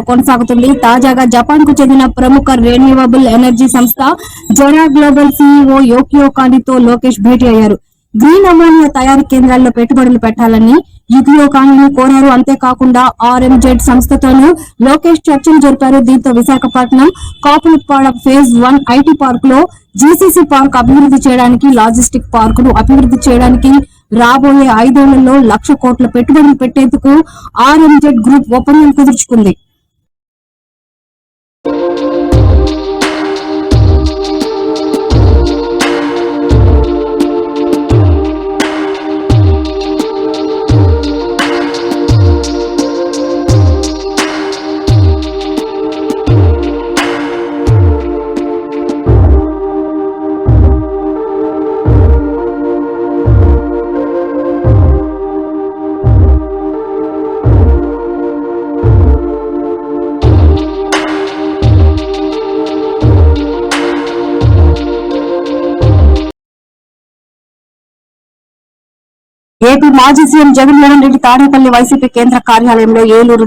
కొనసాగుతుంది. తాజాగా జపాన్ కు చెందిన ప్రముఖ రెన్యూవబుల్ ఎనర్జీ సంస్థ జొరా గ్లోబల్ సీఈఓ యోకియో కాండితో లోకేష్ భేటీ అయ్యారు. గ్రీన్ అమోనియా తయారీ కేంద్రాల్లో పెట్టుబడులు పెట్టాలని యోకియో కాండిని కోరారు. అంతేకాకుండా ఆర్ఎంజెడ్ సంస్థతోనూ లోకేష్ చర్చలు జరిపారు. దీంతో Visakhapatnam Kapulapada phase 1 IT park లో జీసీసీ పార్క్ అభివృద్ధి చేయడానికి, లాజిస్టిక్ పార్కును అభివృద్ధి చేయడానికి రాబోయే 5 ఏళ్లలో 1,00,000 కోట్ల పెట్టుబడులు పెట్టేందుకు ఆర్ఎంజెడ్ గ్రూప్ ఒప్పందం కుదుర్చుకుంది. ఏపీ మాజీ సీఎం జగన్మోహన్ రెడ్డి తాడేపల్లి వైసీపీ కేంద్ర కార్యాలయంలో ఏలూరు